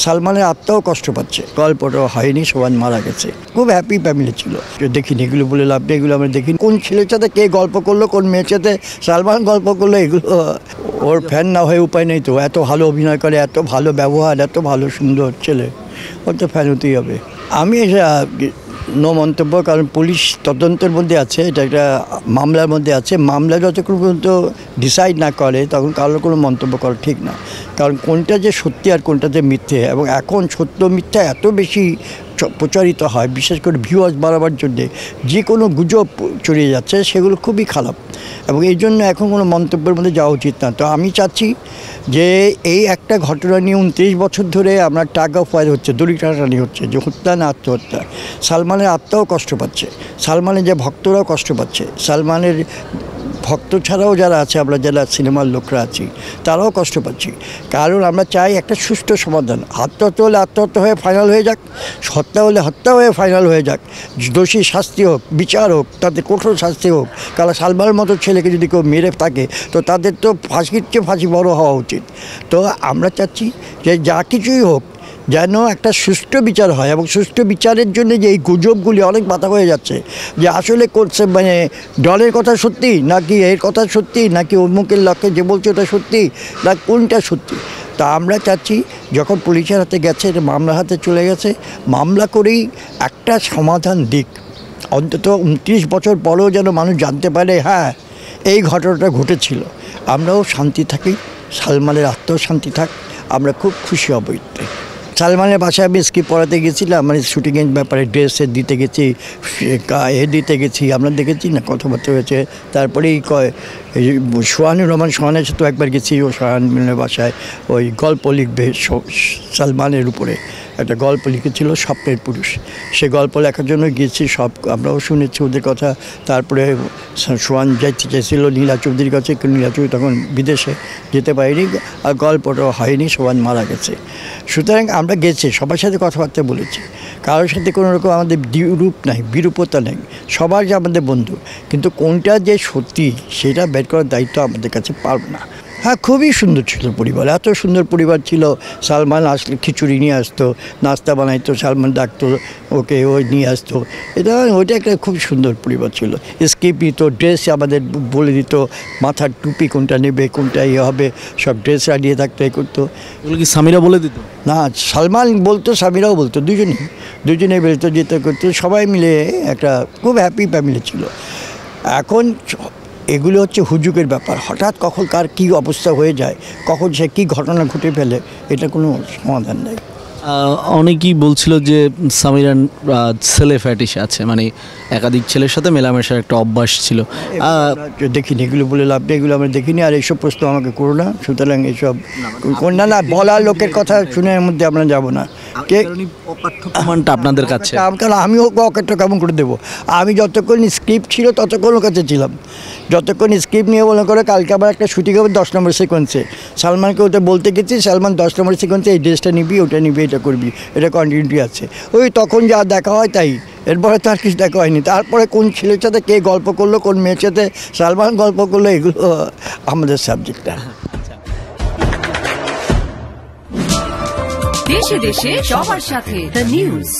সালমানের আত্মাও কষ্ট পাচ্ছে, গল্পটা হয়নি, সবাই মারা গেছে, খুব হ্যাপি ফ্যামিলি ছিল। দেখিনি এগুলো বলে লাভ নেই, এগুলো আমরা দেখিনি। কোন ছেলের সাথে কে গল্প করলো, কোন মেয়ের সাথে সালমান গল্প করলো, এগুলো ওর ফ্যান না হয়ে উপায় নেই তো। এত ভালো অভিনয় করে, এত ভালো ব্যবহার, এত ভালো সুন্দর ছেলে, ওর তো ফ্যান হতেই হবে। আমি নো মন্তব্য, কারণ পুলিশ তদন্তের মধ্যে আছে, এটা একটা মামলার মধ্যে আছে। মামলা যতক্ষণ পর্যন্ত ডিসাইড না করে তখন কারোর কোনো মন্তব্য করা ঠিক না, কারণ কোনটা যে সত্যি আর কোনটা যে মিথ্যে। এবং এখন সত্য মিথ্যা এত বেশি প্রচারিত হয়, বিশেষ করে ভিউয়ার্স বাড়াবার জন্যে যে কোনো গুজব ছড়িয়ে যাচ্ছে, সেগুলো খুবই খারাপ। এবং এই জন্য এখন কোনো মন্তব্যের মধ্যে যাওয়া উচিত না। তো আমি চাচ্ছি যে এই একটা ঘটনা নিয়ে 29 বছর ধরে আমরা টাগ অফ ওয়ার হচ্ছে, দড়ি টানাটানি হচ্ছে, যে হত্যা না আত্মহত্যা। সালমানের আত্মাও কষ্ট পাচ্ছে, সালমানের যে ভক্তরাও কষ্ট পাচ্ছে, সালমানের ভক্ত ছাড়াও যারা আছে, আমরা যারা সিনেমার লোকরা আছি, তারাও কষ্ট পাচ্ছি। কারণ আমরা চাই একটা সুষ্ঠু সমাধান। আত্মহত্যা হলে আত্মহত্যা হয়ে ফাইনাল হয়ে যাক, হত্যা হলে হত্যা হয়ে ফাইনাল হয়ে যাক, দোষী শাস্তি হোক, বিচার হোক, তাদের কঠোর শাস্তি হোক। কারণ সালমানের মতো ছেলেকে যদি কেউ মেরে থাকে তো তাদের তো ফাঁসির চেয়ে ফাঁসি বড় হওয়া উচিত। তো আমরা চাচ্ছি যে যা কিছুই হোক যেন একটা সুষ্ঠু বিচার হয়, এবং সুষ্ঠু বিচারের জন্য যে এই গুজবগুলি অনেক মাথা হয়ে যাচ্ছে, যে আসলে করছে মানে দলের কথা সত্যি নাকি এর কথা সত্যি, নাকি অমুকের লক্ষ্যে যে বলছে ওটা সত্যি, না কোনটা সত্যি। তা আমরা চাচ্ছি যখন পুলিশের হাতে গেছে, এটা মামলার হাতে চলে গেছে, মামলা করেই একটা সমাধান দিক। অন্তত 29 বছর পরেও যেন মানুষ জানতে পারে হ্যাঁ এই ঘটনাটা ঘটেছিল, আমরাও শান্তি থাকি, সালমানের আত্মাও শান্তি থাক, আমরা খুব খুশি হব। সালমানের বাসায় আমি স্ক্রিপ্ট পড়াতে গেছিলাম, মানে শুটিংয়ের ব্যাপারে ড্রেসের দিতে গেছি, দিতে গেছি, আমরা দেখেছি না কথাবার্তা হয়েছে। তারপরেই সোহানুর রহমান, সোহানের সাথে একবার গেছি, ও সোহানের বাসায় ওই গল্প লিখবে সালমানের উপরে, একটা গল্প লিখেছিল স্বপ্নের পুরুষ, সে গল্প লেখার জন্য গিয়েছি, সব আমরাও শুনেছি ওদের কথা। তারপরে সোহান যাইতে চেয়েছিল নীলা চৌধুরীর কাছে, কিন্তু নীলা চৌধুরী তখন বিদেশে, যেতে পারিনি, আর গল্পটাও হয়নি, সোহান মারা গেছে। সুতরাং আমরা গেছি, সবার সাথে কথাবার্তা বলেছি, কারোর সাথে কোনো রকম আমাদের বিরূপ নাই, বিরূপতা নেই, সবার যে আমাদের বন্ধু। কিন্তু কোনটা যে সত্যি সেটা বের করার দায়িত্ব আমাদের কাছে পারব না। হ্যাঁ, খুবই সুন্দর ছিল পরিবার, এত সুন্দর পরিবার ছিল। সালমান আসলে খিচুড়ি নিয়ে আসতো, নাস্তা বানাইতো, সালমান ডাকতো ওকে, ওই নিয়ে আসতো। ওইটা একটা খুব সুন্দর পরিবার ছিল। স্কিপ নিত, ড্রেস আমাদের বলে দিত, মাথার টুপি কোনটা নেবে, কোনটা ইয়ে হবে, সব ড্রেস নিয়ে থাকতো, এ করতো। এগুলো কি সামিরা বলে দিত? না, সালমান বলতো, সামিরাও বলতো, দুজনে বেরোতো, যেতে করতো, সবাই মিলে একটা খুব হ্যাপি ফ্যামিলি ছিল। এখন এগুলো হচ্ছে হুজুকের ব্যাপার, হঠাৎ কখন কার কী অবস্থা হয়ে যায়, কখন সে কী ঘটনা ঘটে ফেলে, এটা কোনো সমাধান নেই। অনেকেই বলছিল যে সামিরান ছেলে ফ্যাটিস আছে, মানে একাধিক ছেলের সাথে মেলামেশার একটা অভ্যাস ছিল। দেখিনি এগুলো বলে লাভ নেই, এগুলো আমরা দেখিনি। আর এইসব প্রশ্ন আমাকে করো না, সুতরাং এইসব না বলা লোকের কথা শুনে এর মধ্যে আমরা যাব না। প্রমাণটা আপনাদের কাছে, কারণ আমিও অকেটটা কেমন করে দেবো? আমি যতক্ষণ স্ক্রিপ্ট ছিল ততক্ষণ ওর কাছে ছিলাম, যতক্ষণ স্ক্রিপ্ট নিয়ে মনে করে কালকে আবার একটা শুটিং হবে 10 নম্বর সিকোয়েন্সে, সালমানকে ওটা বলতে গেছি, সালমান 10 নম্বর সিকোয়েন্সে এই ড্রেসটা নিবি, ওটা নিবি, এটা করবি, এটা কন্টিনিউটি আছে। ওই তখন যা দেখা হয় তাই, এরপরে তো আর কিছু দেখা হয়নি। তারপরে কোন ছেলের সাথে কে গল্প করলো, কোন মেয়ের সাথে সালমান গল্প করলো, এগুলো আমাদের সাবজেক্টটা। দেশে দেশে সবার সাথে দ্য নিউজ।